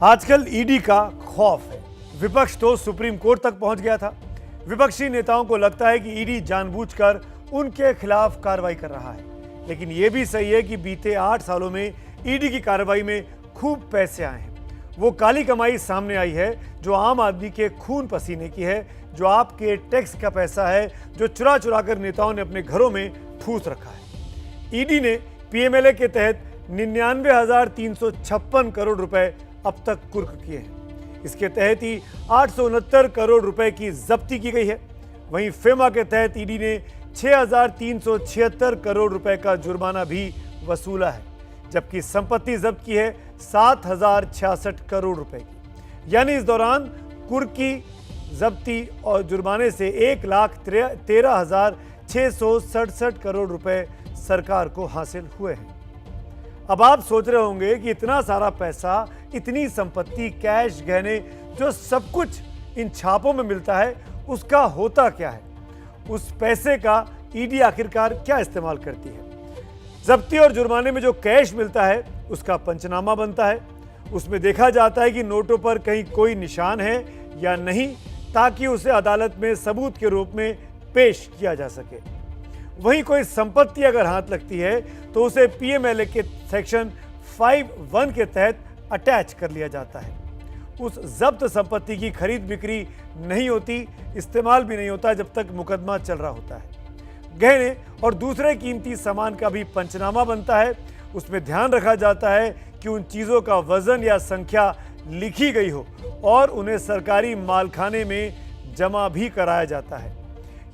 आजकल ईडी का खौफ है। विपक्ष तो सुप्रीम कोर्ट तक पहुंच गया था। विपक्षी नेताओं को लगता है कि ईडी जानबूझकर उनके खिलाफ कार्रवाई कर रहा है, लेकिन यह भी सही है कि बीते 8 सालों में ईडी की कार्रवाई में खूब पैसे आए हैं। वो काली कमाई सामने आई है जो आम आदमी के खून पसीने की है, जो आपके टैक्स का पैसा है, जो चुरा चुरा कर नेताओं ने अपने घरों में ठूस रखा है। ईडी ने पीएमएलए के तहत 99,356 करोड़ रुपए अब तक कुर्क किए हैं। इसके तहत ही 869 करोड़ रुपए की जब्ती की गई है। वहीं फेमा के तहत ईडी ने 6,376 करोड़ रुपए का जुर्माना भी वसूला है, जबकि संपत्ति जब्त की है 7,066 करोड़ रुपए की। यानी इस दौरान कुर्की, जब्ती और जुर्माने से 1,13,667 करोड़ रुपए सरकार को हासिल हुए हैं। अब आप सोच रहे होंगे कि इतना सारा पैसा, इतनी संपत्ति, कैश, गहने, जो सब कुछ इन छापों में मिलता है, उसका होता क्या है? उस पैसे का ईडी आखिरकार क्या इस्तेमाल करती है? जब्ती और जुर्माने में जो कैश मिलता है उसका पंचनामा बनता है। उसमें देखा जाता है कि नोटों पर कहीं कोई निशान है या नहीं, ताकि उसे अदालत में सबूत के रूप में पेश किया जा सके। वहीं कोई संपत्ति अगर हाथ लगती है तो उसे पीएमएलए के सेक्शन 5(1) के तहत अटैच कर लिया जाता है। उस जब्त संपत्ति की खरीद बिक्री नहीं होती, इस्तेमाल भी नहीं होता जब तक मुकदमा चल रहा होता है। गहने और दूसरे कीमती सामान का भी पंचनामा बनता है। उसमें ध्यान रखा जाता है कि उन चीज़ों का वजन या संख्या लिखी गई हो और उन्हें सरकारी मालखाने में जमा भी कराया जाता है।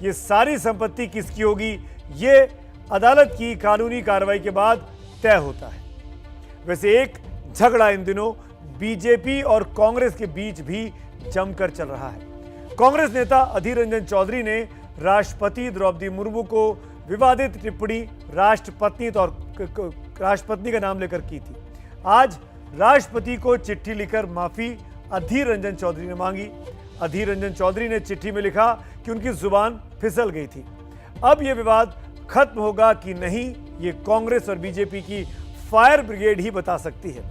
ये सारी संपत्ति किसकी होगी, ये अदालत की कानूनी कार्रवाई के बाद तय होता है। वैसे एक झगड़ा इन दिनों बीजेपी और कांग्रेस के बीच भी जमकर चल रहा है। कांग्रेस नेता अधीर रंजन चौधरी ने राष्ट्रपति द्रौपदी मुर्मू को विवादित टिप्पणी राष्ट्रपत्नी का नाम लेकर की थी। आज राष्ट्रपति को चिट्ठी लिखकर माफी अधीर रंजन चौधरी ने मांगी। अधीर रंजन चौधरी ने चिट्ठी में लिखा कि उनकी जुबान फिसल गई थी। अब यह विवाद खत्म होगा कि नहीं, ये कांग्रेस और बीजेपी की फायर ब्रिगेड ही बता सकती है।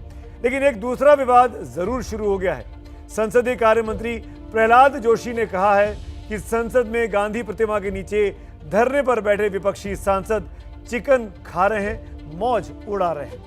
लेकिन एक दूसरा विवाद जरूर शुरू हो गया है। संसदीय कार्य मंत्री प्रहलाद जोशी ने कहा है कि संसद में गांधी प्रतिमा के नीचे धरने पर बैठे विपक्षी सांसद चिकन खा रहे हैं, मौज उड़ा रहे हैं।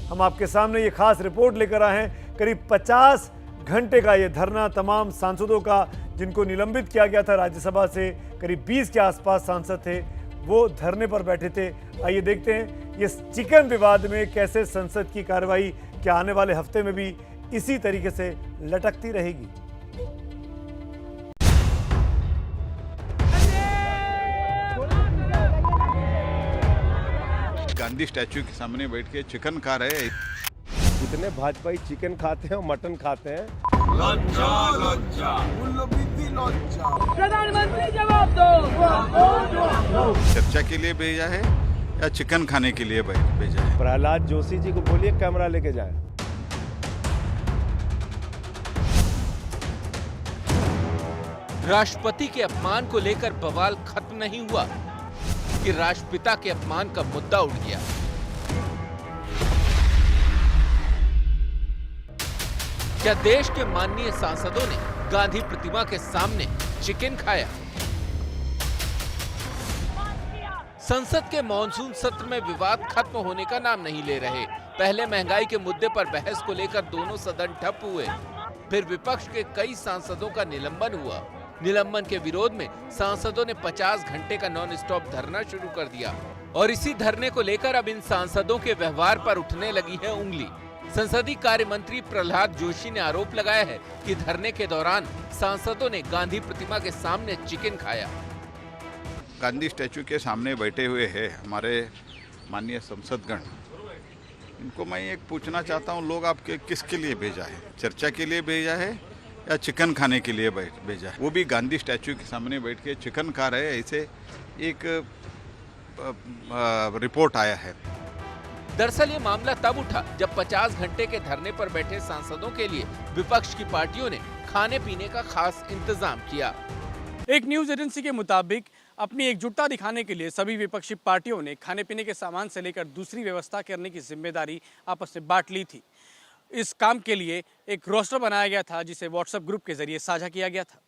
हम आपके सामने ये खास रिपोर्ट लेकर आए हैं। करीब 50 घंटे का ये धरना तमाम सांसदों का, जिनको निलंबित किया गया था राज्यसभा से, करीब 20 के आसपास सांसद थे, वो धरने पर बैठे थे। आइए देखते हैं ये चिकन विवाद में कैसे संसद की कार्रवाई क्या आने वाले हफ्ते में भी इसी तरीके से लटकती रहेगी। गांधी स्टैच्यू के सामने बैठ के चिकन खा रहे हैं। इतने भाजपाई चिकन खाते हैं और मटन खाते हैं। लज्जा लज्जा लज्जा। प्रधानमंत्री जवाब दो। चर्चा के लिए भेजा है या चिकन खाने के लिए भेजा है? प्रहलाद जोशी जी को बोलिए कैमरा लेके जाएं। राष्ट्रपति के अपमान को लेकर बवाल खत्म नहीं हुआ कि राष्ट्रपिता के अपमान का मुद्दा उठ गया। क्या देश के माननीय सांसदों ने गांधी प्रतिमा के सामने चिकन खाया? संसद के मॉनसून सत्र में विवाद खत्म होने का नाम नहीं ले रहे। पहले महंगाई के मुद्दे पर बहस को लेकर दोनों सदन ठप हुए, फिर विपक्ष के कई सांसदों का निलंबन हुआ। निलंबन के विरोध में सांसदों ने 50 घंटे का नॉन स्टॉप धरना शुरू कर दिया और इसी धरने को लेकर अब इन सांसदों के व्यवहार पर उठने लगी है उंगली। संसदीय कार्य मंत्री प्रहलाद जोशी ने आरोप लगाया है कि धरने के दौरान सांसदों ने गांधी प्रतिमा के सामने चिकन खाया। गांधी स्टैच्यू के सामने बैठे हुए हैं हमारे माननीय संसदगण। इनको मैं एक पूछना चाहता हूँ, लोग आपके किसके लिए भेजा है? चर्चा के लिए भेजा है या चिकन खाने के लिए भेजा है? वो भी गांधी स्टैच्यू के सामने बैठ के चिकन खा रहे हैं, ऐसे एक रिपोर्ट आया है। दरअसल ये मामला तब उठा जब 50 घंटे के धरने पर बैठे सांसदों के लिए विपक्ष की पार्टियों ने खाने पीने का खास इंतजाम किया। एक न्यूज एजेंसी के मुताबिक अपनी एकजुटता दिखाने के लिए सभी विपक्षी पार्टियों ने खाने पीने के सामान से लेकर दूसरी व्यवस्था करने की जिम्मेदारी आपस में बांट ली थी। इस काम के लिए एक रोस्टर बनाया गया था जिसे व्हाट्सएप ग्रुप के जरिए साझा किया गया था।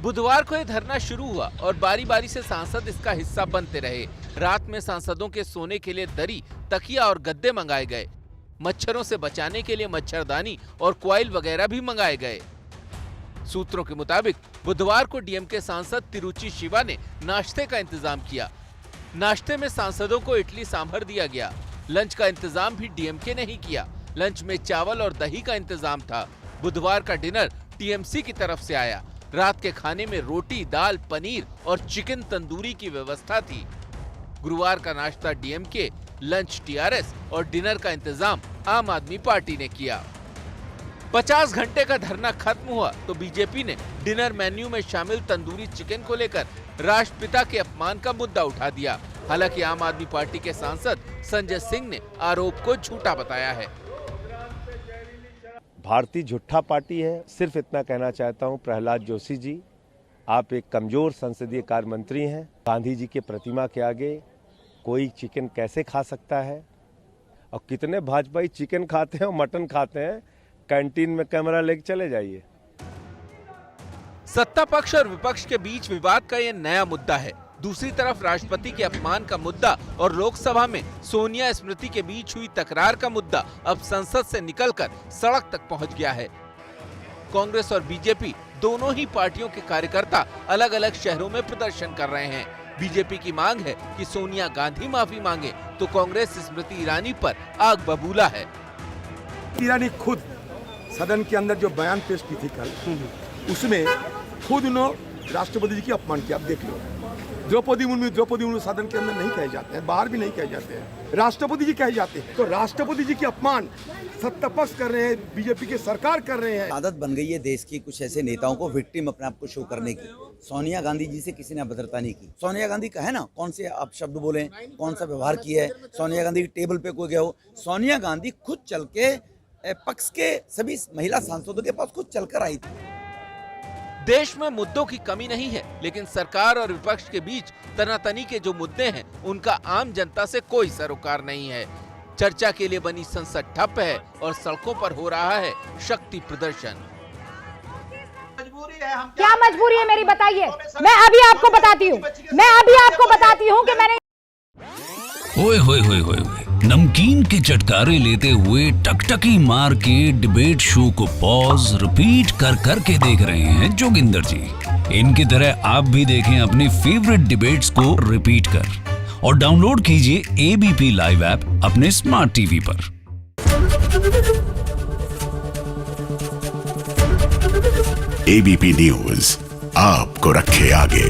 बुधवार को यह धरना शुरू हुआ और बारी बारी से सांसद इसका हिस्सा बनते रहे। रात में सांसदों के सोने के लिए दरी, तकिया और गद्दे मंगाए गए। मच्छरों से बचाने के लिए मच्छरदानी और कॉइल वगैरह भी मंगाए गए। सूत्रों के मुताबिक बुधवार को डीएमके सांसद तिरुचि शिवा ने नाश्ते का इंतजाम किया। नाश्ते में सांसदों को इडली सांभर दिया गया। लंच का इंतजाम भी डीएमके ने ही किया। लंच में चावल और दही का इंतजाम था। बुधवार का डिनर टीएमसी की तरफ से आया। रात के खाने में रोटी, दाल, पनीर और चिकन तंदूरी की व्यवस्था थी। गुरुवार का नाश्ता डीएमके, लंच टीआरएस और डिनर का इंतजाम आम आदमी पार्टी ने किया। 50 घंटे का धरना खत्म हुआ तो बीजेपी ने डिनर मेन्यू में शामिल तंदूरी चिकन को लेकर राष्ट्रपिता के अपमान का मुद्दा उठा दिया। हालांकि आम आदमी पार्टी के सांसद संजय सिंह ने आरोप को झूठा बताया है। भारतीय झूठा पार्टी है। सिर्फ इतना कहना चाहता हूं, प्रहलाद जोशी जी, आप एक कमजोर संसदीय कार्य मंत्री हैं। गांधी जी के प्रतिमा के आगे कोई चिकन कैसे खा सकता है? और कितने भाजपाई चिकन खाते हैं और मटन खाते हैं? कैंटीन में कैमरा लेके चले जाइए। सत्ता पक्ष और विपक्ष के बीच विवाद का यह नया मुद्दा है। दूसरी तरफ राष्ट्रपति के अपमान का मुद्दा और लोकसभा में सोनिया स्मृति के बीच हुई तकरार का मुद्दा अब संसद से निकलकर सड़क तक पहुंच गया है। कांग्रेस और बीजेपी दोनों ही पार्टियों के कार्यकर्ता अलग अलग शहरों में प्रदर्शन कर रहे हैं। बीजेपी की मांग है कि सोनिया गांधी माफी मांगे तो कांग्रेस स्मृति ईरानी पर आग बबूला है। ईरानी खुद सदन के अंदर जो बयान पेश की थी कल, उसमें खुद उन्होंने राष्ट्रपति जी की अपमान किया। आप देख लो, द्रौपदी मुर्मू सदन के अंदर नहीं कहे जाते हैं, बाहर भी नहीं कहे जाते हैं, राष्ट्रपति जी कहे जाते हैं। तो राष्ट्रपति जी की अपमान सत्ता पक्ष कर रहे हैं, बीजेपी की सरकार कर रहे हैं। आदत बन गई है देश की कुछ ऐसे नेताओं को विक्टिम अपने आप को शो करने की। सोनिया गांधी जी से किसी ने अभद्रता नहीं की। सोनिया गांधी का है ना, कौन से आप शब्द बोले, कौन सा व्यवहार किया है। सोनिया गांधी की टेबल पे कोई गया हो, सोनिया गांधी खुद चल के पक्ष के सभी महिला सांसदों के पास खुद चलकर आई थी। देश में मुद्दों की कमी नहीं है, लेकिन सरकार और विपक्ष के बीच तनातनी के जो मुद्दे हैं उनका आम जनता से कोई सरोकार नहीं है। चर्चा के लिए बनी संसद ठप है और सड़कों पर हो रहा है शक्ति प्रदर्शन। क्या मजबूरी है मेरी, बताइए। मैं अभी आपको बताती हूँ कि मैंने ओए होए होए होए नमकीन के चटकारे लेते हुए टकटकी मार के डिबेट शो को पॉज रिपीट कर करके देख रहे हैं जोगिंदर जी। इनकी तरह आप भी देखें अपनी फेवरेट डिबेट्स को रिपीट कर और डाउनलोड कीजिए एबीपी लाइव ऐप अपने स्मार्ट टीवी पर। एबीपी न्यूज आपको रखे आगे।